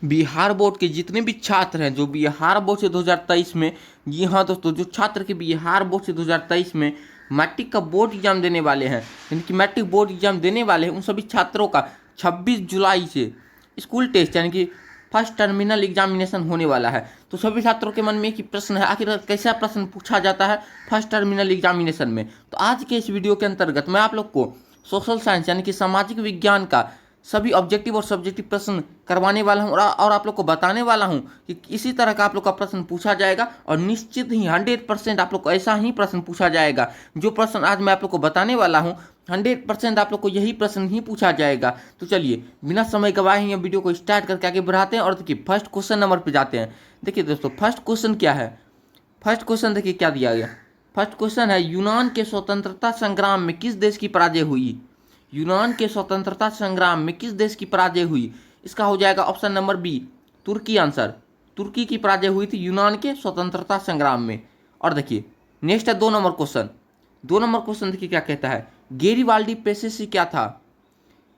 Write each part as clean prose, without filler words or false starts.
Bihar board के जितने भी छात्र हैं जो बिहार बोर्ड से 2023 में, जी हाँ दोस्तों, जो छात्र के बिहार बोर्ड से 2023 में मैट्रिक का बोर्ड एग्जाम देने वाले हैं, यानी कि मैट्रिक बोर्ड एग्जाम देने वाले हैं, उन सभी छात्रों का 26 जुलाई से स्कूल टेस्ट यानी कि फर्स्ट टर्मिनल एग्जामिनेशन होने वाला है। तो सभी छात्रों के मन में एक ही प्रश्न है, आखिर कैसा प्रश्न पूछा जाता है फर्स्ट टर्मिनल एग्जामिनेशन में। तो आज के इस वीडियो के अंतर्गत मैं आप लोग को सोशल साइंस यानी कि सामाजिक विज्ञान का सभी ऑब्जेक्टिव और सब्जेक्टिव प्रश्न करवाने वाला हूं और आप लोग को बताने वाला हूं कि इसी तरह का आप लोग का प्रश्न पूछा जाएगा और निश्चित ही 100% आप लोग को ऐसा ही प्रश्न पूछा जाएगा। जो प्रश्न आज मैं आप लोग को बताने वाला हूं 100% आप लोग को यही प्रश्न ही पूछा जाएगा। तो चलिए बिना समय गवाए ही वीडियो को स्टार्ट करके आगे बढ़ाते हैं और देखिए फर्स्ट क्वेश्चन नंबर पर जाते हैं। देखिए दोस्तों फर्स्ट क्वेश्चन क्या है, फर्स्ट क्वेश्चन देखिए क्या दिया गया। फर्स्ट क्वेश्चन है यूनान के स्वतंत्रता संग्राम में किस देश की पराजय हुई। यूनान के स्वतंत्रता संग्राम में किस देश की पराजय हुई। इसका हो जाएगा ऑप्शन नंबर बी तुर्की। आंसर तुर्की की पराजय हुई थी यूनान के स्वतंत्रता संग्राम में। और देखिए नेक्स्ट है 2 नंबर क्वेश्चन। 2 नंबर क्वेश्चन देखिए क्या कहता है, गेरिबाल्डी पेसेसी क्या था।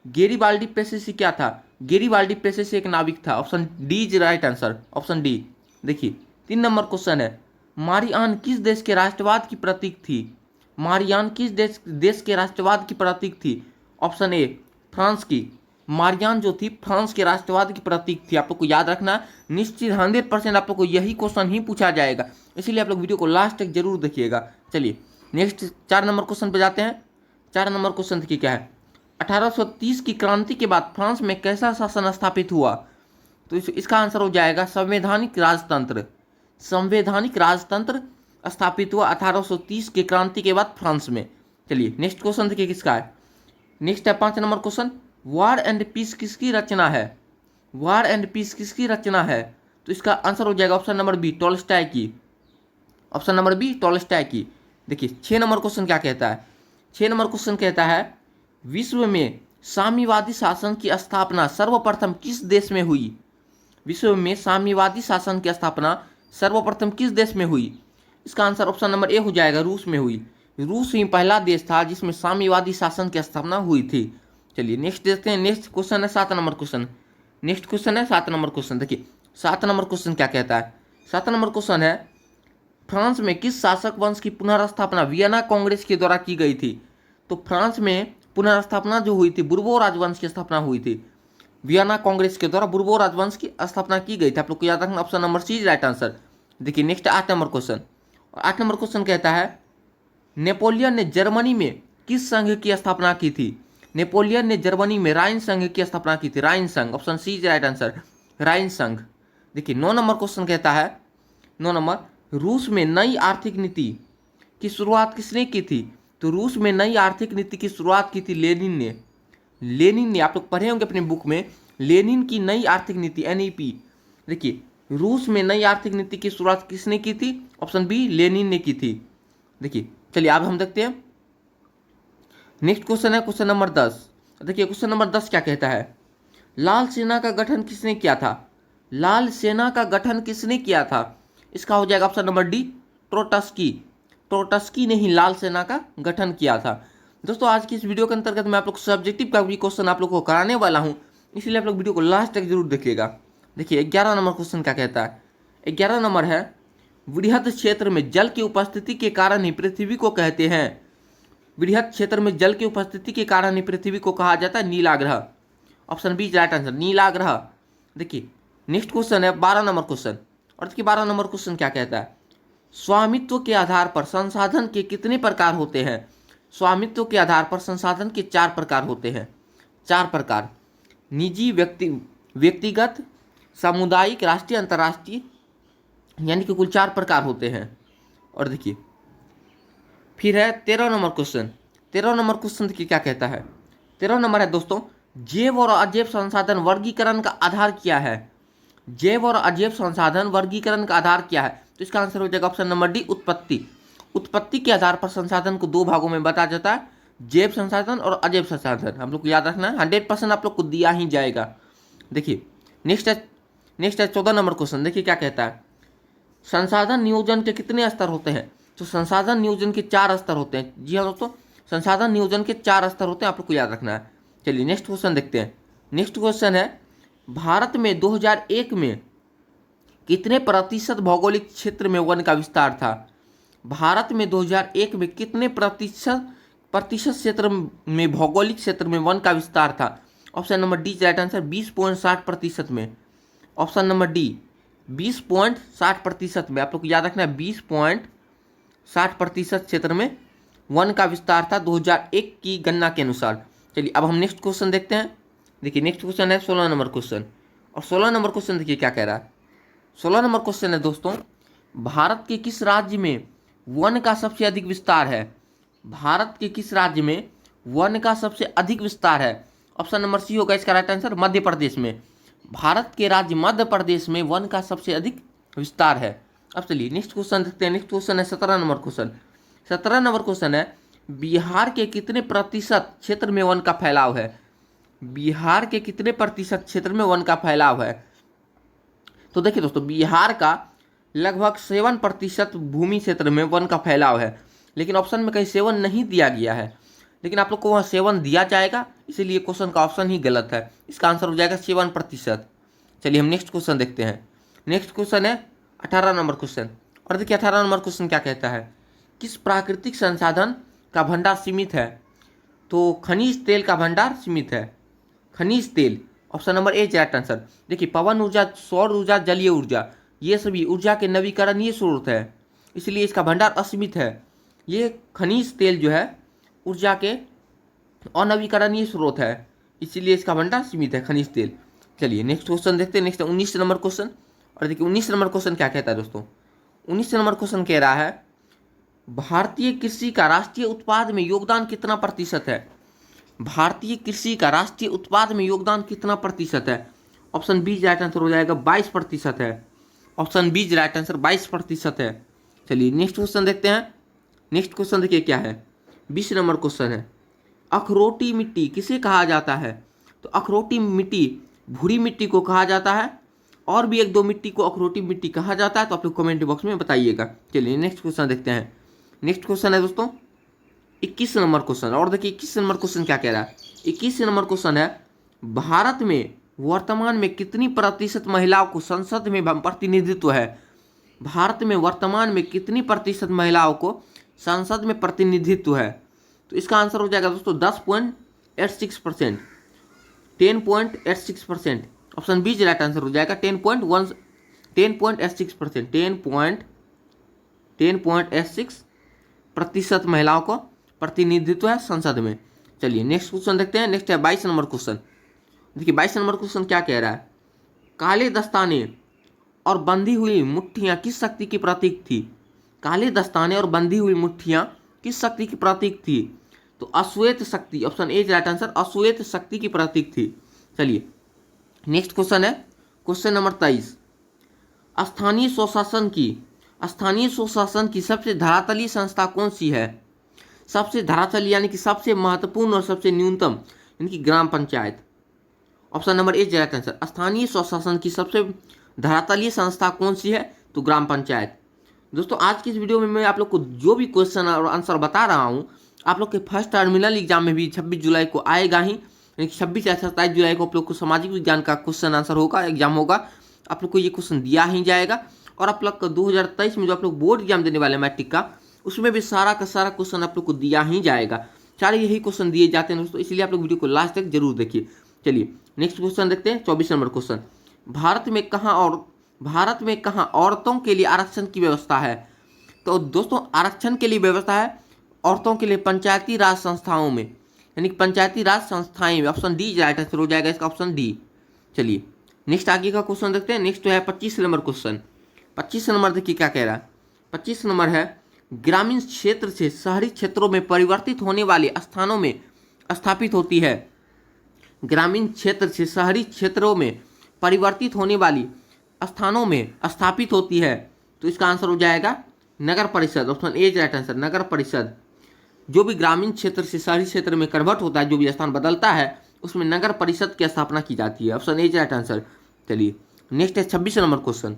गेरिबाल्डी पेसेसी क्या था। गेरिबाल्डी पेसेसी एक नाविक था। Option D is right answer, option D. देखिए 3 नंबर क्वेश्चन है, मारियान किस देश के राष्ट्रवाद की प्रतीक थी। मारियान किस देश के राष्ट्रवाद की प्रतीक थी। ऑप्शन ए फ्रांस की। मारियान जो थी फ्रांस के राष्ट्रवाद की प्रतीक थी। आप लोग को याद रखना, निश्चित 100% आप लोग को यही क्वेश्चन ही पूछा जाएगा, इसीलिए आप लोग वीडियो को लास्ट तक जरूर देखिएगा। चलिए नेक्स्ट 4 नंबर क्वेश्चन पे जाते हैं। 4 नंबर क्वेश्चन देखिए क्या है, 1830 की क्रांति के बाद फ्रांस में कैसा शासन स्थापित हुआ। तो इसका आंसर हो जाएगा संवैधानिक राजतंत्र। संवैधानिक राजतंत्र स्थापित हुआ 1830 के क्रांति के बाद फ्रांस में। चलिए नेक्स्ट क्वेश्चन देखिए किसका है। नेक्स्ट है 5 number question, War and Peace किसकी रचना है। वॉर एंड पीस किसकी रचना है। तो इसका आंसर हो जाएगा ऑप्शन नंबर बी टॉलस्टॉय की। ऑप्शन नंबर बी टॉलस्टॉय की। देखिए 6 नंबर क्वेश्चन क्या कहता है। 6 नंबर क्वेश्चन कहता है, विश्व में साम्यवादी शासन की स्थापना सर्वप्रथम किस देश में हुई। विश्व में साम्यवादी शासन की स्थापना सर्वप्रथम किस देश में हुई। इसका आंसर ऑप्शन नंबर ए हो जाएगा, रूस में हुई। रूस ही पहला देश था जिसमें साम्यवादी शासन की स्थापना हुई थी। चलिए नेक्स्ट देखते हैं। नेक्स्ट क्वेश्चन है 7 नंबर क्वेश्चन। नेक्स्ट क्वेश्चन है 7 नंबर क्वेश्चन। देखिए 7 नंबर क्वेश्चन क्या कहता है। 7 नंबर क्वेश्चन है, फ्रांस में किस शासक वंश की पुनर्स्थापना वियना कांग्रेस के द्वारा की गई थी। तो फ्रांस में पुनर्स्थापना जो हुई थी बुर्बो राजवंश की स्थापना हुई थी। वियना कांग्रेस के द्वारा बुर्बो राजवंश की स्थापना की गई थी। आप लोग को याद रखना, option number C right answer. देखिए next 8 number question. 8 number question कहता है, नेपोलियन ने जर्मनी में किस संघ की स्थापना की थी। नेपोलियन ने जर्मनी में राइन संघ की स्थापना की थी। राइन संघ, option C is right answer, Rhine संघ। देखिए 9 नंबर क्वेश्चन कहता है, 9 नंबर, रूस में नई आर्थिक नीति की शुरुआत किसने की थी। तो रूस में नई आर्थिक नीति की शुरुआत की थी लेनिन ने। लेनिन ने, आप लोग पढ़े होंगे अपने बुक में, लेनिन की नई आर्थिक नीति एनईपी। देखिए रूस में नई आर्थिक नीति की शुरुआत किसने की थी। ऑप्शन बी लेनिन ने की थी। देखिए चलिए अब हम देखते हैं। नेक्स्ट क्वेश्चन है क्वेश्चन नंबर 10। देखिए क्वेश्चन नंबर 10 क्या कहता है, लाल सेना का गठन किसने किया था। लाल सेना का गठन किसने किया था। इसका हो जाएगा ऑप्शन नंबर डी ट्रोटस्की। ट्रोटस्की ने ही लाल सेना का गठन किया था। दोस्तों आज की इस वीडियो के अंतर्गत मैं आप लोग सब्जेक्टिव का भी क्वेश्चन आप लोग को कराने वाला हूं, इसलिए आप लोग वीडियो को लास्ट तक जरूर देखिएगा। देखिए 11 नंबर क्वेश्चन क्या कहता है। 11 नंबर है, वृहद क्षेत्र में जल की उपस्थिति के कारण ही पृथ्वी को कहते हैं। वृहद क्षेत्र में जल की उपस्थिति के कारण ही पृथ्वी को कहा जाता है नीला ग्रह। ऑप्शन बी राइट आंसर, नीला ग्रह। देखिए नेक्स्ट क्वेश्चन है 12 नंबर क्वेश्चन। और देखिए 12 नंबर क्वेश्चन क्या कहता है, स्वामित्व के आधार पर संसाधन के कितने प्रकार होते हैं। स्वामित्व के आधार पर संसाधन के 4 प्रकार होते हैं। 4 प्रकार, निजी, व्यक्तिगत, सामुदायिक, राष्ट्रीय, अंतर्राष्ट्रीय, यानी कि कुल 4 प्रकार होते हैं। और देखिए फिर है 13 नंबर क्वेश्चन। 13 नंबर क्वेश्चन देखिए क्या कहता है। 13 नंबर है दोस्तों, जैव और अजैव संसाधन वर्गीकरण का आधार क्या है। जैव और अजैव संसाधन वर्गीकरण का आधार क्या है। तो इसका आंसर हो जाएगा ऑप्शन नंबर डी उत्पत्ति। उत्पत्ति के आधार पर संसाधन को 2 भागों में बांटा जाता है, जैव संसाधन और अजैव संसाधन। हम लोग को याद रखना है, 100% आप लोग को दिया ही जाएगा। देखिए नेक्स्ट है 14 नंबर क्वेश्चन। देखिए क्या कहता है, संसाधन नियोजन के कितने स्तर होते हैं। तो संसाधन नियोजन के 4 स्तर होते हैं। जी हाँ दोस्तों, संसाधन नियोजन के 4 स्तर होते हैं, आप लोग को याद रखना है। चलिए नेक्स्ट क्वेश्चन देखते हैं। नेक्स्ट क्वेश्चन है, भारत में 2001 में कितने प्रतिशत भौगोलिक क्षेत्र में वन का विस्तार था? भारत में 2001 में कितने प्रतिशत प्रतिशत क्षेत्र में भौगोलिक क्षेत्र में वन का विस्तार था? Option number D right answer 20.60% में। ऑप्शन नंबर डी 20.60% में। आप लोग को याद रखना है 20.60% क्षेत्र में वन का विस्तार था 2001 की गणना के अनुसार। चलिए अब हम नेक्स्ट क्वेश्चन देखते हैं। देखिए नेक्स्ट क्वेश्चन है 16 नंबर क्वेश्चन, और 16 नंबर क्वेश्चन देखिए क्या कह रहा है। 16 नंबर क्वेश्चन है दोस्तों, भारत के किस राज्य में वन का सबसे अधिक विस्तार है? भारत के किस राज्य में वन का सबसे अधिक विस्तार है? ऑप्शन नंबर सी होगा इसका राइट आंसर, मध्य प्रदेश में। भारत के राज्य मध्य प्रदेश में वन का सबसे अधिक विस्तार है। अब चलिए नेक्स्ट क्वेश्चन देखते हैं। नेक्स्ट क्वेश्चन है 17 नंबर क्वेश्चन। 17 नंबर क्वेश्चन है, बिहार के कितने प्रतिशत क्षेत्र में वन का फैलाव है? बिहार के कितने प्रतिशत क्षेत्र में वन का फैलाव है? तो देखिए दोस्तों, बिहार का लगभग 7% भूमि क्षेत्र में वन का फैलाव है, लेकिन ऑप्शन में कहीं 7 नहीं दिया गया है, लेकिन आप लोग को वहाँ 7 दिया जाएगा, इसीलिए क्वेश्चन का ऑप्शन ही गलत है। इसका आंसर हो जाएगा 7%। चलिए हम नेक्स्ट क्वेश्चन देखते हैं। नेक्स्ट क्वेश्चन है 18 नंबर क्वेश्चन, और देखिए 18 नंबर क्वेश्चन क्या कहता है, किस प्राकृतिक संसाधन का भंडार सीमित है? तो खनिज तेल का भंडार सीमित है। खनिज तेल, option number A right answer. देखिए पवन ऊर्जा, सौर ऊर्जा, जलीय ऊर्जा, ये सभी ऊर्जा के नवीकरणीय स्रोत है, इसलिए इसका भंडार असीमित है। ये खनिज तेल जो है ऊर्जा के अनवीकरणीय स्रोत है, इसीलिए इसका भंडार सीमित है खनिज तेल। चलिए नेक्स्ट क्वेश्चन देखते हैं। नेक्स्ट 19 नंबर क्वेश्चन, और देखिए 19 नंबर क्वेश्चन क्या कहता है दोस्तों। 19 नंबर क्वेश्चन कह रहा है, भारतीय कृषि का राष्ट्रीय उत्पाद में योगदान कितना प्रतिशत है? भारतीय कृषि का राष्ट्रीय उत्पाद में योगदान कितना प्रतिशत है? ऑप्शन बी राइट आंसर हो जाएगा 22% है। ऑप्शन बी राइट आंसर 22% है। चलिए नेक्स्ट क्वेश्चन देखते हैं। नेक्स्ट क्वेश्चन देखिए क्या है, 20 नंबर क्वेश्चन है, अखरोटी मिट्टी किसे कहा जाता है? तो अखरोटी मिट्टी भूरी मिट्टी को कहा जाता है, और भी एक दो मिट्टी को अखरोटी मिट्टी कहा जाता है, तो आप लोग कमेंट बॉक्स में बताइएगा। चलिए नेक्स्ट क्वेश्चन देखते हैं। नेक्स्ट क्वेश्चन है दोस्तों 21 नंबर क्वेश्चन, और देखिए 21 नंबर क्वेश्चन क्या कह रहा है। 21 नंबर क्वेश्चन है, भारत में वर्तमान में कितनी प्रतिशत महिलाओं को संसद में प्रतिनिधित्व है? भारत में वर्तमान में कितनी प्रतिशत महिलाओं को संसद में प्रतिनिधित्व है? तो इसका आंसर हो जाएगा दोस्तों 10.86%, 10.86%। ऑप्शन बी राइट आंसर हो जाएगा 10.86%, 10.86% महिलाओं को प्रतिनिधित्व है संसद में। चलिए नेक्स्ट क्वेश्चन देखते हैं। नेक्स्ट है 22 नंबर क्वेश्चन। देखिए 22 नंबर क्वेश्चन क्या कह रहा है, काले दस्ताने और बंधी हुई मुट्ठियां किस शक्ति की प्रतीक थी? काले दस्ताने और बंधी हुई मुट्ठियां किस शक्ति की प्रतीक थी? तो अश्वेत शक्ति, ऑप्शन ए राइट आंसर, अश्वेत शक्ति की प्रतीक थी। चलिए नेक्स्ट क्वेश्चन है क्वेश्चन नंबर 23, स्थानीय स्वशासन की सबसे धरातलीय संस्था कौन सी है? सबसे धरातलीय यानी कि सबसे महत्वपूर्ण और सबसे न्यूनतम यानी कि gram panchayat. Option number A right answer, स्थानीय स्वशासन की सबसे धरातलीय संस्था कौन सी है? तो ग्राम पंचायत। दोस्तों आज की इस वीडियो में मैं आप लोग को जो भी क्वेश्चन और आंसर बता रहा हूँ, आप लोग के फर्स्ट टर्मिनल एग्जाम में भी 26 जुलाई को आएगा ही, यानी कि 26 या 27 जुलाई को आप लोग को सामाजिक विज्ञान का क्वेश्चन आंसर होगा, एग्जाम होगा, आप लोग को ये क्वेश्चन दिया ही जाएगा। और आप लोग का 2023 में जो आप लोग बोर्ड एग्जाम देने वाले मैट्रिक का, उसमें भी सारा का सारा क्वेश्चन आप लोग को दिया ही जाएगा। सारे यही क्वेश्चन दिए जाते हैं दोस्तों, इसलिए आप लोग वीडियो को लास्ट तक जरूर देखिए। चलिए नेक्स्ट क्वेश्चन देखते हैं 24 नंबर क्वेश्चन, भारत में कहाँ औरतों के लिए आरक्षण की व्यवस्था है? तो दोस्तों आरक्षण के लिए व्यवस्था है औरतों के लिए पंचायती राज संस्थाओं में, यानी कि पंचायती राज संस्थाएं में। ऑप्शन डी राइट आंसर हो जाएगा इसका, ऑप्शन डी। चलिए नेक्स्ट आगे का क्वेश्चन देखते हैं। नेक्स्ट है 25 नंबर क्वेश्चन। 25 नंबर देखिए क्या कह रहा है। 25 नंबर है, ग्रामीण क्षेत्र से शहरी क्षेत्रों में परिवर्तित होने वाले स्थानों में स्थापित होती है। ग्रामीण क्षेत्र से शहरी क्षेत्रों में परिवर्तित होने वाली स्थानों में स्थापित होती है, तो इसका आंसर हो जाएगा नगर परिषद। ऑप्शन ए राइट आंसर, नगर परिषद। जो भी ग्रामीण क्षेत्र से शहरी क्षेत्र में कन्वर्ट होता है, जो भी स्थान बदलता है, उसमें नगर परिषद की स्थापना की जाती है। Option A right answer. चलिए नेक्स्ट है 26 नंबर क्वेश्चन,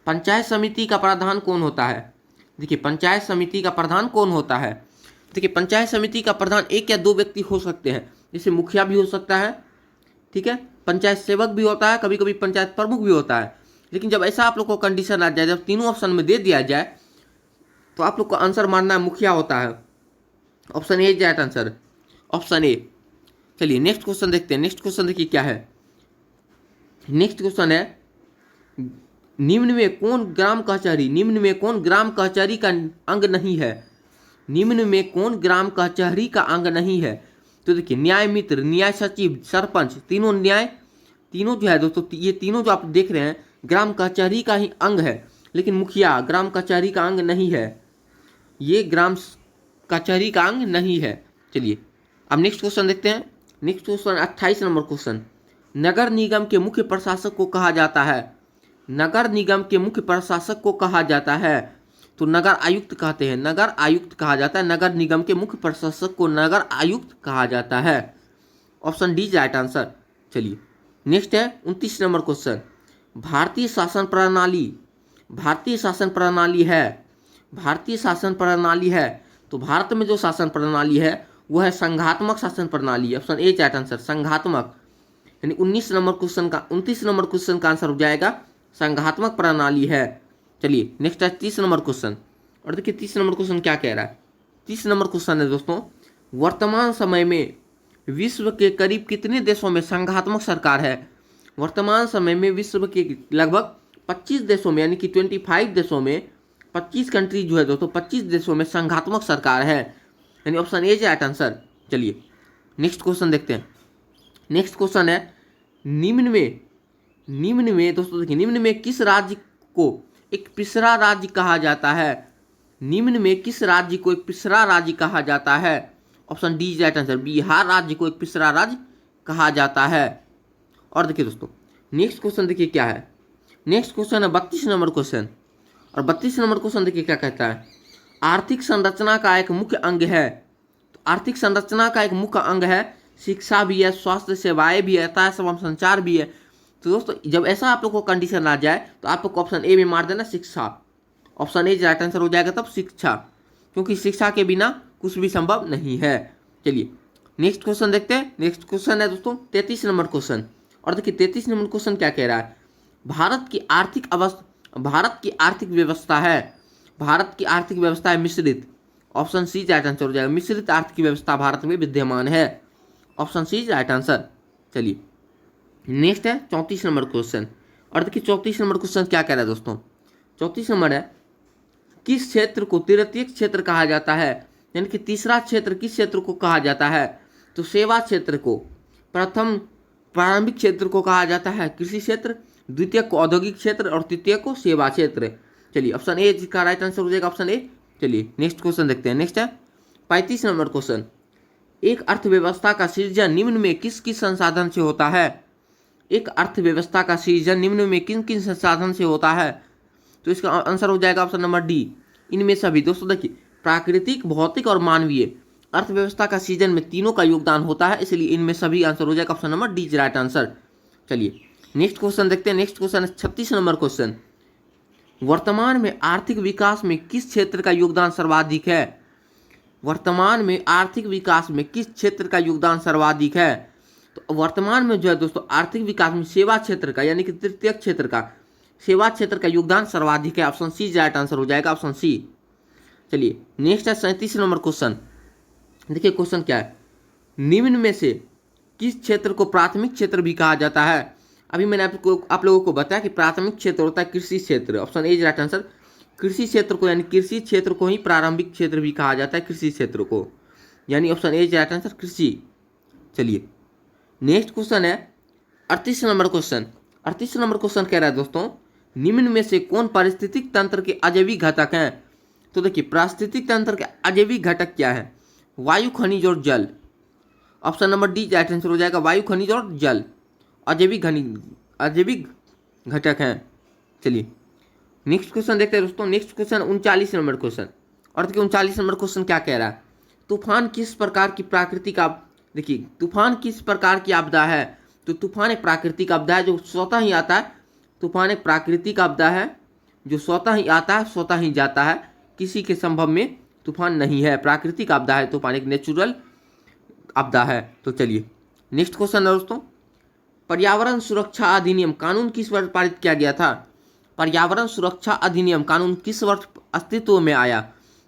पंचायत समिति का प्रधान कौन होता है? देखिए पंचायत समिति का प्रधान कौन होता है? देखिए पंचायत समिति का प्रधान एक या दो व्यक्ति हो सकते हैं, जैसे मुखिया भी हो सकता है, ठीक है, पंचायत सेवक भी होता है, कभी कभी पंचायत प्रमुख भी होता है। लेकिन जब ऐसा आप लोग को कंडीशन आ जाए, जब तीनों ऑप्शन में दे दिया जाए, तो आप लोग को आंसर मानना है मुखिया होता है। Option A right answer, option A. चलिए नेक्स्ट क्वेश्चन देखते हैं। नेक्स्ट क्वेश्चन देखिए क्या है। नेक्स्ट क्वेश्चन है, निम्न में कौन ग्राम कचहरी, निम्न में कौन ग्राम कचहरी का अंग नहीं है? निम्न में कौन ग्राम कचहरी का अंग नहीं है? तो देखिए न्याय मित्र, न्याय सचिव, सरपंच, तीनों न्याय, तीनों जो है दोस्तों, ये तीनों जो आप देख रहे हैं ग्राम कचहरी का ही अंग है। लेकिन मुखिया ग्राम कचहरी का अंग नहीं है, ये ग्राम कचहरी का अंग नहीं है। चलिए अब नेक्स्ट क्वेश्चन देखते हैं। नेक्स्ट क्वेश्चन 28 नंबर क्वेश्चन, नगर निगम के मुख्य प्रशासक को कहा जाता है? नगर निगम के मुख्य प्रशासक को कहा जाता है तो नगर आयुक्त कहते हैं, नगर आयुक्त कहा जाता है। नगर निगम के मुख्य प्रशासक को नगर आयुक्त कहा जाता है। Option D right answer. चलिए नेक्स्ट है 29 नंबर क्वेश्चन, भारतीय शासन प्रणाली, भारतीय शासन प्रणाली है, भारतीय शासन प्रणाली है तो भारत में जो शासन प्रणाली है वो है संघात्मक शासन प्रणाली। ऑप्शन ए राइट आंसर, संघात्मक। यानी 29 नंबर क्वेश्चन का 29 नंबर क्वेश्चन का आंसर हो जाएगा संघात्मक प्रणाली है। चलिए नेक्स्ट है 30 नंबर क्वेश्चन, और देखिए 30 नंबर क्वेश्चन क्या कह रहा है। 30 नंबर क्वेश्चन है दोस्तों, वर्तमान समय में विश्व के करीब कितने देशों में संघात्मक सरकार है? वर्तमान समय में विश्व के लगभग 25 देशों में, यानी कि 25 देशों में, 25 कंट्री जो है दोस्तों, 25 देशों में संघात्मक सरकार है, यानी ऑप्शन ए राइट आंसर। चलिए नेक्स्ट क्वेश्चन देखते हैं। नेक्स्ट क्वेश्चन है, निम्न में दोस्तों देखिए, निम्न में किस राज्य को एक पिछड़ा राज्य कहा जाता है? निम्न में किस राज्य को एक पिछड़ा राज्य कहा जाता है? Option D right answer, Bihar राज्य को एक पिछड़ा राज्य कहा जाता है। और देखिए दोस्तों नेक्स्ट क्वेश्चन देखिए क्या है। नेक्स्ट क्वेश्चन है 32 नंबर क्वेश्चन, और 32 नंबर क्वेश्चन देखिए क्या कहता है, आर्थिक संरचना का एक मुख्य अंग है। तो आर्थिक संरचना का एक मुख्य अंग है, शिक्षा भी है, स्वास्थ्य सेवाएं भी है, यातायात एवं संचार भी है। तो दोस्तों जब ऐसा आप लोग को कंडीशन आ जाए तो आप लोग को ऑप्शन ए में मार देना शिक्षा। ऑप्शन ए राइट आंसर हो जाएगा तब शिक्षा, क्योंकि शिक्षा के बिना कुछ भी संभव नहीं है। चलिए नेक्स्ट क्वेश्चन देखते हैं। नेक्स्ट क्वेश्चन है दोस्तों 33 नंबर क्वेश्चन, और देखिए 33 नंबर क्वेश्चन क्या कह रहा है, भारत की आर्थिक व्यवस्था है, भारत की आर्थिक व्यवस्था है मिश्रित। ऑप्शन सी राइट आंसर हो जाएगा, मिश्रित आर्थिक व्यवस्था भारत में विद्यमान है। Option C right answer. चलिए नेक्स्ट है 34 नंबर क्वेश्चन, और देखिए 34 नंबर क्वेश्चन क्या कह रहा है दोस्तों। 34 नंबर है, किस क्षेत्र को तृतीयक क्षेत्र कहा जाता है? यानी कि तीसरा क्षेत्र किस क्षेत्र को कहा जाता है? तो सेवा क्षेत्र को, प्रथम प्रारंभिक क्षेत्र को कहा जाता है कृषि क्षेत्र, द्वितीय को औद्योगिक क्षेत्र, और तृतीय को सेवा क्षेत्र। चलिए ऑप्शन ए का राइट आंसर हो जाएगा, ऑप्शन ए। चलिए नेक्स्ट क्वेश्चन देखते हैं। नेक्स्ट है 35 नंबर क्वेश्चन, एक अर्थव्यवस्था का सृजन निम्न में किस किस संसाधन से होता है? एक अर्थव्यवस्था का सृजन निम्न में किन किन संसाधन से होता है? तो इसका आंसर हो जाएगा ऑप्शन नंबर डी, इनमें सभी। दोस्तों देखिए प्राकृतिक, भौतिक और मानवीय अर्थव्यवस्था का सृजन में तीनों का योगदान होता है, इसलिए इनमें सभी आंसर हो जाएगा option number D right answer. चलिए नेक्स्ट क्वेश्चन देखते हैं। नेक्स्ट क्वेश्चन है 36 नंबर क्वेश्चन, वर्तमान में आर्थिक विकास में किस क्षेत्र का योगदान सर्वाधिक है? वर्तमान में आर्थिक विकास में किस क्षेत्र का योगदान सर्वाधिक है? तो वर्तमान में जो है दोस्तों आर्थिक विकास में सेवा क्षेत्र का, यानी कि तृतीय क्षेत्र का, सेवा क्षेत्र का योगदान सर्वाधिक है। ऑप्शन सी राइट आंसर हो जाएगा, ऑप्शन सी। चलिए नेक्स्ट है 37 नंबर क्वेश्चन। देखिए क्वेश्चन क्या है, निम्न में से किस क्षेत्र को प्राथमिक क्षेत्र भी कहा जाता है? अभी मैंने आप लोगों को बताया कि प्राथमिक क्षेत्र होता है कृषि क्षेत्र। ऑप्शन ए राइट आंसर, कृषि क्षेत्र को, यानी कृषि क्षेत्र को ही प्रारंभिक क्षेत्र भी कहा जाता है, कृषि क्षेत्र को, यानी ऑप्शन ए राइट आंसर कृषि। चलिए नेक्स्ट क्वेश्चन है 38 नंबर क्वेश्चन। 38 नंबर क्वेश्चन कह रहा है दोस्तों, निम्न में से कौन पारिस्थितिक तंत्र के अजैविक घटक हैं? तो देखिए पारिस्थितिक तंत्र के अजैविक घटक क्या है? वायु, खनिज और जल। Option number D right answer हो जाएगा, वायु, खनिज और जल अजैविक घटक हैं। चलिए नेक्स्ट क्वेश्चन देखते हैं दोस्तों। नेक्स्ट क्वेश्चन 39 नंबर क्वेश्चन, और देखिए 39 नंबर क्वेश्चन क्या कह रहा है, तूफान किस प्रकार की प्राकृतिक देखिए तूफान किस प्रकार की आपदा है? तो तूफान एक प्राकृतिक आपदा है जो स्वतः ही आता है। तूफान एक प्राकृतिक आपदा है जो स्वतः ही आता है, स्वतः ही जाता है, किसी के संभव में तूफान नहीं है, प्राकृतिक आपदा है, तूफान एक नेचुरल आपदा है। तो चलिए नेक्स्ट क्वेश्चन है दोस्तों पर्यावरण सुरक्षा अधिनियम कानून किस वर्ष पारित किया गया था? पर्यावरण सुरक्षा अधिनियम कानून किस वर्ष अस्तित्व में आया?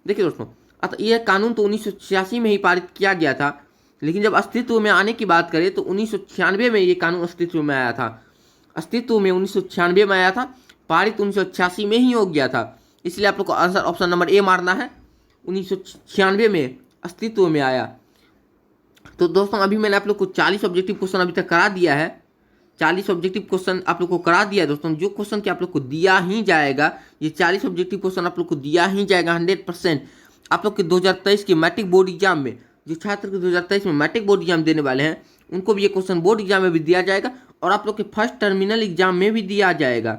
देखिए दोस्तों, अतः यह कानून तो 1986 में ही पारित किया गया था, लेकिन जब अस्तित्व में आने की बात करें तो 1996 में ये कानून अस्तित्व में आया था। अस्तित्व में 1996 में आया था, पारित 1986 में ही हो गया था। इसलिए आप लोग को आंसर ऑप्शन नंबर ए मारना है, 1996 में अस्तित्व में आया। तो दोस्तों अभी मैंने आप लोग को 40 ऑब्जेक्टिव क्वेश्चन अभी तक करा दिया है। 40 ऑब्जेक्टिव क्वेश्चन आप लोग को करा दिया है दोस्तों। जो क्वेश्चन कि आप लोग को दिया ही जाएगा, ये 40 ऑब्जेक्टिव क्वेश्चन आप लोग को दिया ही जाएगा 100%। आप लोग के 2023 के मैट्रिक बोर्ड एग्जाम में, जो छात्र के 2023 में मैट्रिक बोर्ड एग्जाम देने वाले हैं, उनको भी ये क्वेश्चन बोर्ड एग्जाम में भी दिया जाएगा और आप लोग के फर्स्ट टर्मिनल एग्जाम में भी दिया जाएगा।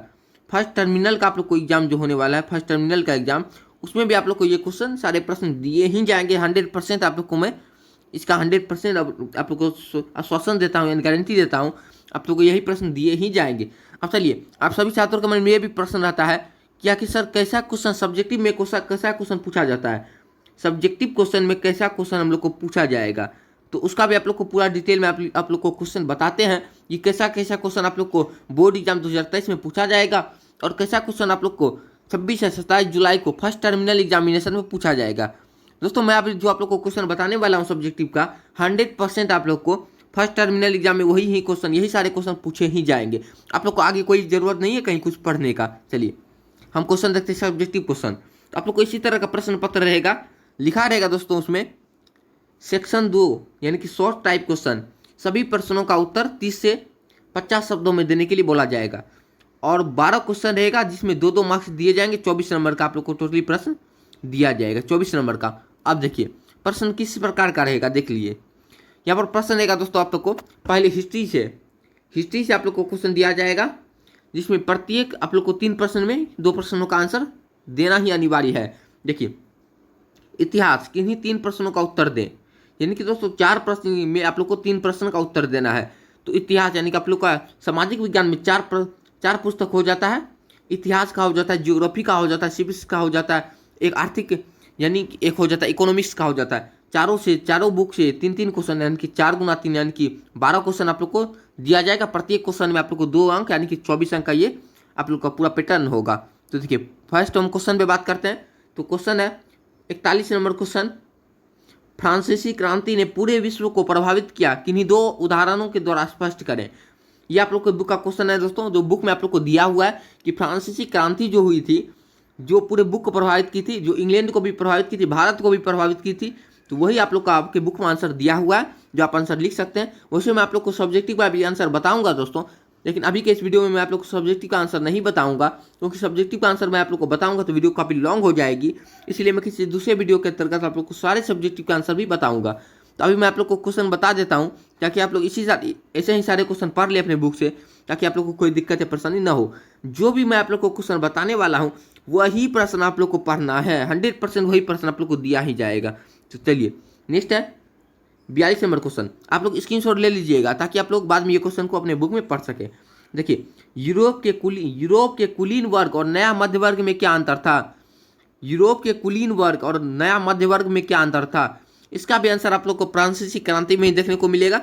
फर्स्ट टर्मिनल का आप लोग को एग्जाम जो होने वाला है, फर्स्ट टर्मिनल का एग्जाम, उसमें भी आप लोग को ये क्वेश्चन सारे प्रश्न दिए ही जाएंगे 100%। आप लोग को मैं इसका 100% आप लोग को आश्वासन देता हूँ, यानी गारंटी देता हूँ, आप लोग को यही प्रश्न दिए ही जाएंगे। अब चलिए, आप सभी छात्रों के मन में ये भी प्रश्न रहता है क्या कि सर कैसा क्वेश्चन सब्जेक्टिव में कैसा क्वेश्चन पूछा जाता है, सब्जेक्टिव क्वेश्चन में कैसा क्वेश्चन हम लोग को पूछा जाएगा, तो उसका भी आप लोग को पूरा डिटेल में आप लोग को क्वेश्चन बताते हैं कि कैसा क्वेश्चन आप लोग को बोर्ड एग्जाम 2023 में पूछा जाएगा और कैसा क्वेश्चन आप लोग को 26 से 27 जुलाई को फर्स्ट टर्मिनल एग्जामिनेशन में पूछा जाएगा। दोस्तों मैं अभी जो आप लोग को क्वेश्चन बताने वाला हूँ सब्जेक्टिव का, 100% आप लोग को फर्स्ट टर्मिनल एग्जाम में वही ही क्वेश्चन, यही सारे क्वेश्चन पूछे ही जाएंगे। आप लोग को आगे कोई ज़रूरत नहीं है कहीं कुछ पढ़ने का। चलिए हम क्वेश्चन देखते हैं, सब्जेक्टिव क्वेश्चन। आप लोग को इसी तरह का प्रश्न पत्र रहेगा, लिखा रहेगा दोस्तों उसमें सेक्शन 2 यानी कि शॉर्ट टाइप क्वेश्चन, सभी प्रश्नों का उत्तर 30 से 50 शब्दों में देने के लिए बोला जाएगा और 12 क्वेश्चन रहेगा जिसमें 2-2 मार्क्स दिए जाएंगे। 24 नंबर का आप लोग को टोटली प्रश्न दिया जाएगा, 24 नंबर का। अब देखिए प्रश्न किस प्रकार का रहेगा, देख लीजिए। यहाँ पर प्रश्न रहेगा दोस्तों आप लोग को पहले हिस्ट्री से आप लोग को क्वेश्चन दिया जाएगा, जिसमें प्रत्येक आप लोग को 3 प्रश्न में 2 प्रश्नों का आंसर देना ही अनिवार्य है। देखिए इतिहास, किन्हीं 3 प्रश्नों का उत्तर दें, यानी कि दोस्तों 4 प्रश्न में आप लोग को 3 प्रश्न का उत्तर देना है। तो इतिहास यानी कि आप लोग का सामाजिक विज्ञान में 4 पुस्तक हो जाता है, इतिहास का हो जाता है, ज्योग्राफी का हो जाता है, सिविक्स का हो जाता है, एक आर्थिक यानी कि एक हो जाता है इकोनॉमिक्स का हो जाता है। चारों बुक से 3-3 क्वेश्चन यानी कि 4 गुना 3 यानी कि 12 क्वेश्चन आप लोग को दिया जाएगा। प्रत्येक क्वेश्चन में आप लोग को 2 अंक यानी कि 24 अंक का ये आप लोग का पूरा पैटर्न होगा। तो देखिए फर्स्ट हम क्वेश्चन पे बात करते हैं। तो क्वेश्चन है 41 नंबर क्वेश्चन, फ्रांसीसी क्रांति ने पूरे विश्व को प्रभावित किया, किन्हीं 2 उदाहरणों के द्वारा स्पष्ट करें। ये आप लोग के बुक का क्वेश्चन है दोस्तों, जो बुक में आप लोग को दिया हुआ है कि फ्रांसीसी क्रांति जो हुई थी, जो पूरे बुक को प्रभावित की थी, जो इंग्लैंड को भी प्रभावित की थी, भारत को भी प्रभावित की थी, तो वही आप लोग का आपके बुक में आंसर दिया हुआ है, जो आप आंसर लिख सकते हैं। वैसे मैं आप लोग को सब्जेक्टिव का भी आंसर बताऊंगा दोस्तों, लेकिन अभी के इस वीडियो में मैं आप लोग को सब्जेक्टिव का आंसर नहीं बताऊंगा, क्योंकि सब्जेक्टिव का आंसर मैं आप लोग को बताऊंगा तो वीडियो काफ़ी लॉन्ग हो जाएगी। इसलिए मैं किसी दूसरे वीडियो के अंतर्गत आप लोग को सारे सब्जेक्टिव का आंसर भी बताऊंगा। तो अभी मैं आप लोग को क्वेश्चन बता देता हूँ, ताकि आप लोग ऐसे ही सारे क्वेश्चन पढ़ ले अपने बुक से, ताकि आप लोग को कोई दिक्कत या परेशानी ना हो। जो भी मैं आप लोग को क्वेश्चन बताने वाला हूँ वही प्रश्न आप लोग को पढ़ना है, 100% वही प्रश्न आप लोग को दिया ही जाएगा। तो चलिए नेक्स्ट है 42 नंबर क्वेश्चन। आप लोग स्क्रीनशॉट ले लीजिएगा ताकि आप लोग बाद में ये क्वेश्चन को अपने बुक में पढ़ सके। देखिए यूरोप के कुलीन वर्ग और नया मध्य वर्ग में क्या अंतर था? यूरोप के कुलीन वर्ग और नया मध्य वर्ग में क्या अंतर था? इसका भी आंसर आप लोग को फ्रांसीसी क्रांति में ही देखने को मिलेगा।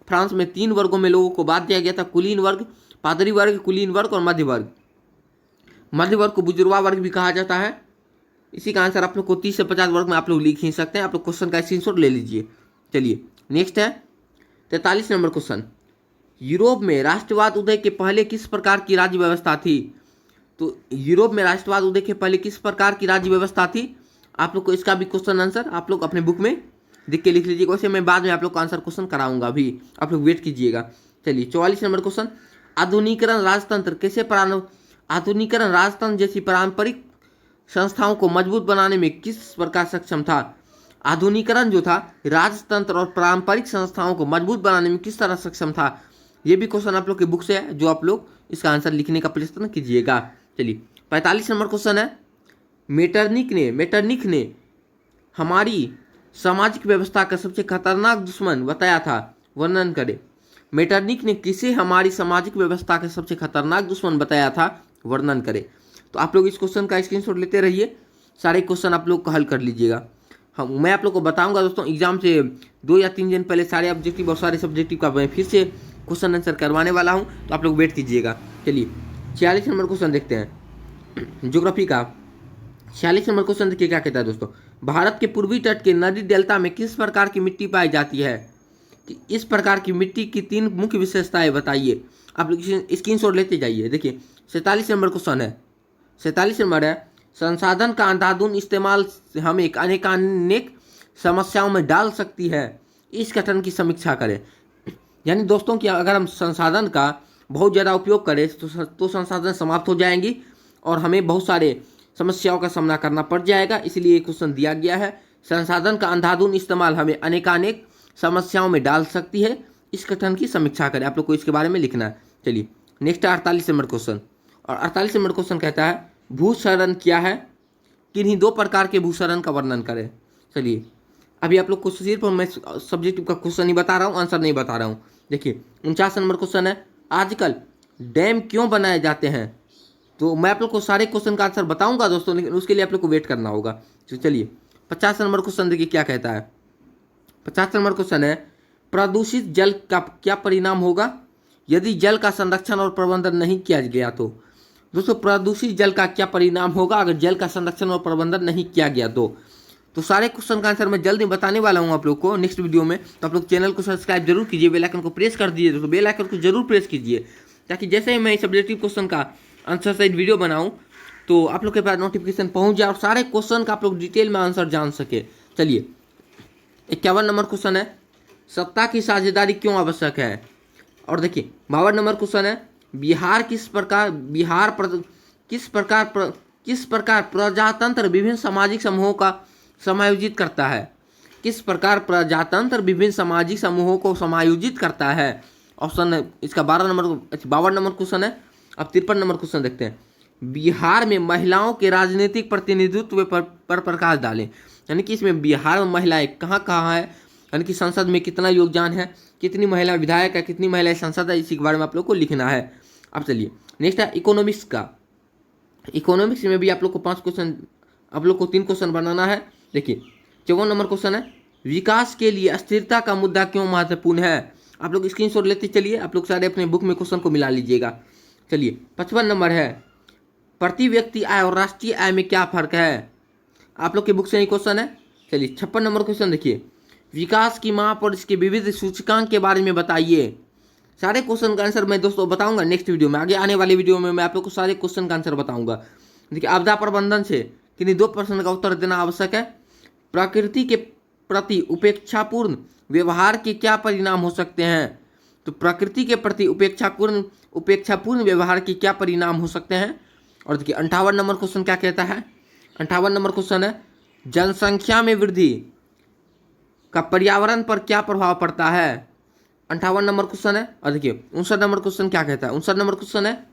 फ्रांस में 3 वर्गों में लोगों को बांट दिया गया था, कुलीन वर्ग, पादरी वर्ग, कुलीन वर्ग और मध्य वर्ग। मध्य वर्ग को बुजुर्गा वर्ग भी कहा जाता है। इसी का आंसर आप लोग को 30 से 50 वर्ग में आप लोग लिख ही सकते हैं। आप लोग क्वेश्चन का स्क्रीनशॉट ले लीजिए। चलिए नेक्स्ट है 43 नंबर क्वेश्चन, यूरोप में राष्ट्रवाद उदय के पहले किस प्रकार की राज्य व्यवस्था थी? तो यूरोप में राष्ट्रवाद उदय के पहले किस प्रकार की राज्य व्यवस्था थी? आप लोग को इसका भी क्वेश्चन आंसर आप लोग अपने बुक में देख के लिख लीजिएगा। वैसे मैं बाद में आप लोग को आंसर क्वेश्चन कराऊंगा, अभी आप लोग वेट कीजिएगा। चलिए 44 नंबर क्वेश्चन, आधुनिकीकरण राजतंत्र कैसे आधुनिकीकरण राजतंत्र जैसी पारंपरिक संस्थाओं को मजबूत बनाने में किस प्रकार सक्षम था? आधुनिकीकरण जो था राजतंत्र और पारंपरिक संस्थाओं को मजबूत बनाने में किस तरह सक्षम था? ये भी क्वेश्चन आप लोग की बुक से है, जो आप लोग इसका आंसर लिखने का प्रयत्न कीजिएगा। चलिए 45 नंबर क्वेश्चन है, मेटरनिख ने हमारी सामाजिक व्यवस्था का सबसे खतरनाक दुश्मन बताया था, वर्णन करें। मेटरनिख ने किसे हमारी सामाजिक व्यवस्था का सबसे खतरनाक दुश्मन बताया था, वर्णन करें। तो आप लोग इस क्वेश्चन का स्क्रीनशॉट लेते रहिए, सारे क्वेश्चन आप लोग को हल कर लीजिएगा। हम मैं आप लोग को बताऊंगा दोस्तों, एग्जाम से 2 या 3 दिन पहले सारे ऑब्जेक्टिव और सारे सब्जेक्टिव का मैं फिर से क्वेश्चन आंसर करवाने वाला हूँ, तो आप लोग वेट कीजिएगा। चलिए 46 नंबर क्वेश्चन देखते हैं ज्योग्राफी का। 46 नंबर क्वेश्चन देखिए क्या कहता है दोस्तों, भारत के पूर्वी तट के नदी डेल्टा में किस प्रकार की मिट्टी पाई जाती है? कि इस प्रकार की मिट्टी की 3 मुख्य विशेषताएं बताइए। आप लोग स्क्रीनशॉट लेते जाइए। देखिए 47 नंबर क्वेश्चन है, 47 नंबर है, संसाधन का अंधाधुंध इस्तेमाल हमें अनेकानेक समस्याओं में डाल सकती है, इस कथन की समीक्षा करें। यानी दोस्तों कि अगर हम संसाधन का बहुत ज़्यादा उपयोग करें तो संसाधन समाप्त हो जाएंगी और हमें बहुत सारे समस्याओं का सामना करना पड़ जाएगा, इसलिए क्वेश्चन दिया गया है। संसाधन का अंधाधुंध इस्तेमाल हमें अनेकानेक समस्याओं में डाल सकती है, इस कथन की समीक्षा करें। आप लोग को इसके बारे में लिखना है। चलिए नेक्स्ट 48 नंबर क्वेश्चन, और 48 नंबर क्वेश्चन कहता है भूक्षरण क्या है? किन्हीं 2 प्रकार के भूक्षरण का वर्णन करें। चलिए अभी आप लोग को सिर्फ मैं सब्जेक्टिव का क्वेश्चन नहीं बता रहा हूँ, आंसर नहीं बता रहा हूँ। देखिए 49 नंबर क्वेश्चन है, आजकल डैम क्यों बनाए जाते हैं? तो मैं आप लोग को सारे क्वेश्चन का आंसर बताऊंगा दोस्तों, लेकिन उसके लिए आप लोग को वेट करना होगा। तो चलिए 50 नंबर क्वेश्चन देखिए क्या कहता है। 50 नंबर क्वेश्चन है, प्रदूषित जल का क्या परिणाम होगा यदि जल का संरक्षण और प्रबंधन नहीं किया गया? तो दोस्तों प्रदूषित जल का क्या परिणाम होगा अगर जल का संरक्षण और प्रबंधन नहीं किया गया? तो सारे क्वेश्चन का आंसर मैं जल्दी बताने वाला हूं आप लोग को नेक्स्ट वीडियो में। तो आप लोग चैनल को सब्सक्राइब जरूर कीजिए, बेल आइकन को प्रेस कर दीजिए दोस्तों, बेल आइकन को जरूर प्रेस कीजिए, ताकि जैसे ही मैं सब्जेक्टिव क्वेश्चन का आंसर सहित वीडियो बनाऊं तो आप लोग के पास नोटिफिकेशन पहुंच जाए और सारे क्वेश्चन का आप लोग डिटेल में आंसर जान सके। चलिए 51 नंबर क्वेश्चन है, सत्ता की साझेदारी क्यों आवश्यक है? और देखिए 52 नंबर क्वेश्चन है, बिहार किस प्रकार प्रजातंत्र विभिन्न सामाजिक समूहों का समायोजित करता है? किस प्रकार प्रजातंत्र विभिन्न सामाजिक समूहों को समायोजित करता है? ऑप्शन है इसका 52 नंबर क्वेश्चन है। अब 53 नंबर क्वेश्चन देखते हैं, बिहार में महिलाओं के राजनीतिक प्रतिनिधित्व पर प्रकाश डालें। यानी कि इसमें बिहार में महिलाएं कहाँ कहाँ है, यानी कि संसद में कितना योगदान है, कितनी महिला विधायक है, कितनी महिलाएं सांसद है, इसी के बारे में आप लोग को लिखना है। अब चलिए नेक्स्ट है इकोनॉमिक्स का। इकोनॉमिक्स में भी आप लोग को 5 क्वेश्चन, आप लोग को 3 क्वेश्चन बनाना है। देखिए 54 नंबर क्वेश्चन है, विकास के लिए स्थिरता का मुद्दा क्यों महत्वपूर्ण है? आप लोग स्क्रीनशॉट लेते चलिए, आप लोग सारे अपने बुक में क्वेश्चन को मिला लीजिएगा। चलिए 55 नंबर है, प्रति व्यक्ति आय और राष्ट्रीय आय में क्या फर्क है? आप लोग के बुक से ही क्वेश्चन है। चलिए 56 नंबर क्वेश्चन देखिए, विकास की माप और इसके विविध सूचकांक के बारे में बताइए। सारे क्वेश्चन का आंसर मैं दोस्तों बताऊंगा नेक्स्ट वीडियो में, आगे आने वाले वीडियो में मैं आप लोग को सारे क्वेश्चन का आंसर बताऊंगा। देखिए आपदा प्रबंधन से किन्हीं 2 प्रश्न का उत्तर देना आवश्यक है। प्रकृति के प्रति उपेक्षापूर्ण व्यवहार के क्या परिणाम हो सकते हैं? तो प्रकृति के प्रति उपेक्षापूर्ण व्यवहार के क्या परिणाम हो सकते हैं? और देखिए 58 नंबर क्वेश्चन क्या कहता है। 58 नंबर क्वेश्चन है, जनसंख्या में वृद्धि का पर्यावरण पर क्या प्रभाव पड़ता है? 58 नंबर क्वेश्चन है। और देखिए 59 नंबर क्वेश्चन क्या कहता है। 59 नंबर क्वेश्चन है,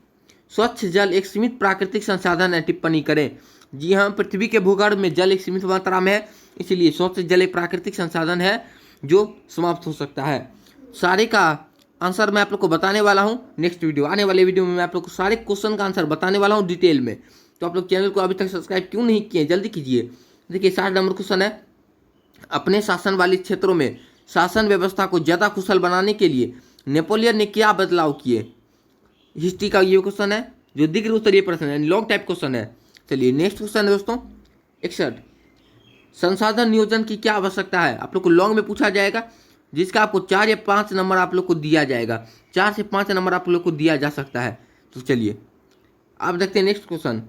स्वच्छ जल एक सीमित प्राकृतिक संसाधन है, टिप्पणी करें। जी हाँ, पृथ्वी के भूगर्भ में जल एक सीमित मात्रा में है, इसलिए स्वच्छ जल एक प्राकृतिक संसाधन है जो समाप्त हो सकता है। सारे का आंसर मैं आप लोग को बताने वाला हूँ नेक्स्ट वीडियो, आने वाले वीडियो में मैं आप लोग को सारे क्वेश्चन का आंसर बताने वाला हूँ डिटेल में। तो आप लोग चैनल को अभी तक सब्सक्राइब क्यों नहीं किए, जल्दी कीजिए। देखिए 60 नंबर क्वेश्चन है, अपने शासन वाले क्षेत्रों में शासन व्यवस्था को ज़्यादा कुशल बनाने के लिए नेपोलियन ने क्या बदलाव किए? हिस्ट्री का ये क्वेश्चन है जो दीर्घ उत्तरीय प्रश्न है, लॉन्ग टाइप क्वेश्चन है। चलिए नेक्स्ट क्वेश्चन है दोस्तों 61, संसाधन नियोजन की क्या आवश्यकता है? आप लोग को लॉन्ग में पूछा जाएगा, जिसका आपको 4 या 5 नंबर आप लोग को दिया जाएगा, 4 से 5 नंबर आप लोग को दिया जा सकता है। तो चलिए आप देखते हैं नेक्स्ट क्वेश्चन,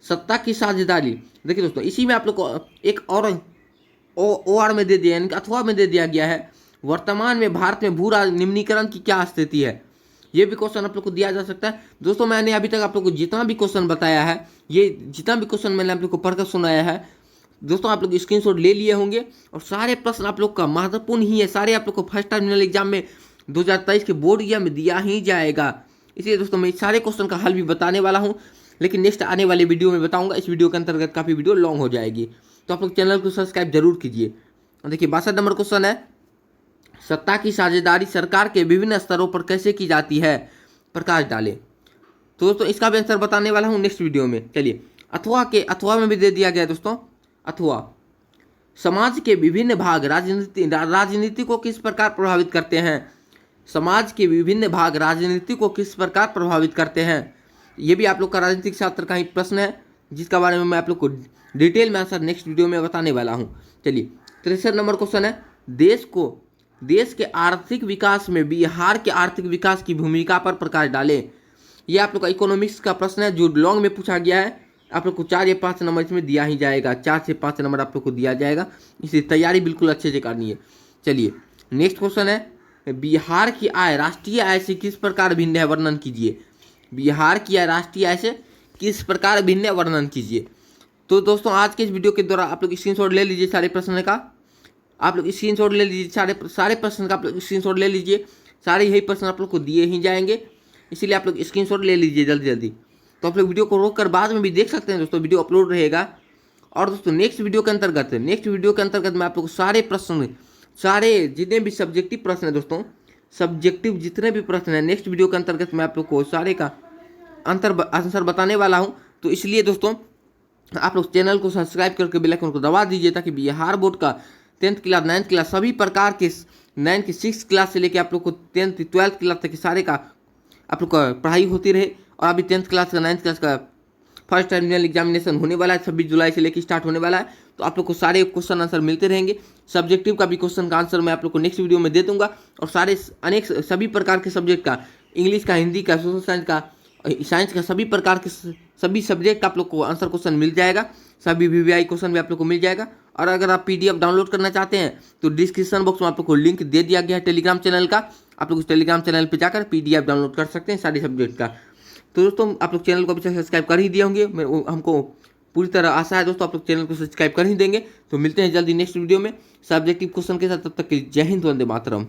सत्ता की साझेदारी। देखिए दोस्तों इसी में आप लोग को एक और OR में दे दिया, यानी अथवा में दे दिया गया है, वर्तमान में भारत में भू निम्नीकरण की क्या स्थिति है? ये भी क्वेश्चन आप लोग को दिया जा सकता है। दोस्तों मैंने अभी तक आप लोग को जितना भी क्वेश्चन बताया है, ये जितना भी क्वेश्चन मैंने आप लोग को पढ़कर सुनाया है दोस्तों, आप लोग स्क्रीनशॉट ले लिए होंगे और सारे प्रश्न आप लोग का महत्वपूर्ण ही है, सारे आप लोग को फर्स्ट टर्मिनल एग्जाम में 2023 के बोर्ड एग्जाम में दिया ही जाएगा। इसलिए दोस्तों मैं सारे क्वेश्चन का हल भी बताने वाला हूँ, लेकिन नेक्स्ट आने वाले वीडियो में बताऊँगा। इस वीडियो के अंतर्गत काफ़ी वीडियो लॉन्ग हो जाएगी, तो आप लोग चैनल को सब्सक्राइब जरूर कीजिए। देखिए 62 नंबर क्वेश्चन है, सत्ता की साझेदारी सरकार के विभिन्न स्तरों पर कैसे की जाती है? प्रकाश डाले। तो दोस्तों इसका भी आंसर बताने वाला हूँ नेक्स्ट वीडियो में। चलिए अथवा में भी दे दिया गया दोस्तों, अथवा समाज के विभिन्न भाग राजनीति को किस प्रकार प्रभावित करते हैं? समाज के विभिन्न भाग राजनीति को किस प्रकार प्रभावित करते हैं। ये भी आप लोग का राजनीतिक शास्त्र का ही प्रश्न है, जिसका बारे में मैं आप लोग को डिटेल में आंसर नेक्स्ट वीडियो में बताने वाला हूँ। चलिए 63 नंबर क्वेश्चन है, देश के आर्थिक विकास में बिहार के आर्थिक विकास की भूमिका पर प्रकाश डालें। ये आप लोग का इकोनॉमिक्स का प्रश्न है जो लॉन्ग में पूछा गया है। आप लोग को 4 या 5 नंबर इसमें दिया ही जाएगा, 4 से 5 नंबर आप लोग को दिया जाएगा, इसलिए तैयारी बिल्कुल अच्छे से करनी है। चलिए नेक्स्ट क्वेश्चन है, बिहार की आय राष्ट्रीय आय से किस प्रकार भिन्न है, वर्णन कीजिए। बिहार की आय राष्ट्रीय आय से किस प्रकार भिन्न है, वर्णन कीजिए। तो दोस्तों आज के इस वीडियो के द्वारा आप लोग स्क्रीनशॉट ले लीजिए सारे प्रश्न का, आप लोग स्क्रीनशॉट ले लीजिए, सारे प्रश्न का आप लोग स्क्रीनशॉट ले लीजिए। सारे यही प्रश्न आप लोग को दिए ही जाएंगे, इसीलिए आप लोग स्क्रीनशॉट ले लीजिए जल्दी जल्दी। तो आप लोग वीडियो को रोक कर बाद में भी देख सकते हैं दोस्तों, वीडियो अपलोड रहेगा। और दोस्तों नेक्स्ट वीडियो के अंतर्गत मैं आप लोग को सारे प्रश्न, सारे जितने भी सब्जेक्टिव प्रश्न है दोस्तों, सब्जेक्टिव जितने भी प्रश्न है नेक्स्ट वीडियो के अंतर्गत मैं आप लोग को सारे का आंसर बताने वाला हूँ। तो इसलिए दोस्तों आप लोग चैनल को सब्सक्राइब करके बेल आइकन को दबा दीजिए, ताकि बिहार बोर्ड का 10th क्लास 9th क्लास सभी प्रकार के 9th की 6th क्लास से लेके आप लोग को 10th 12th क्लास तक के सारे का आप लोग का पढ़ाई होती रहे। और अभी 10th क्लास का 9th क्लास का फर्स्ट टर्मिनल एग्जामिनेशन होने वाला है, 26 जुलाई से लेकर स्टार्ट होने वाला है। तो आप लोग को सारे क्वेश्चन आंसर मिलते रहेंगे। सब्जेक्टिव का भी क्वेश्चन का आंसर मैं आप लोग को नेक्स्ट वीडियो में दे दूंगा, और सारे सभी प्रकार के सब्जेक्ट का, इंग्लिश का, हिंदी का, सोशल साइंस का सभी प्रकार के सभी सब्जेक्ट का आप लोग को आंसर क्वेश्चन मिल जाएगा। सभी VVI क्वेश्चन भी आप लोग को मिल जाएगा। और अगर आप PDF डाउनलोड करना चाहते हैं तो डिस्क्रिप्शन बॉक्स में आप लोग को लिंक दे दिया गया है टेलीग्राम चैनल का, आप लोग उस टेलीग्राम चैनल पर जाकर PDF डाउनलोड कर सकते हैं सारे सब्जेक्ट का। तो दोस्तों आप लोग चैनल को अभी सब्सक्राइब कर ही दिए होंगे, हमको पूरी तरह आशा है दोस्तों आप लोग चैनल को सब्सक्राइब कर ही देंगे। तो मिलते हैं जल्दी नेक्स्ट वीडियो में सब्जेक्टिव क्वेश्चन के साथ, तब तक के जय हिंद, वंदे मातरम।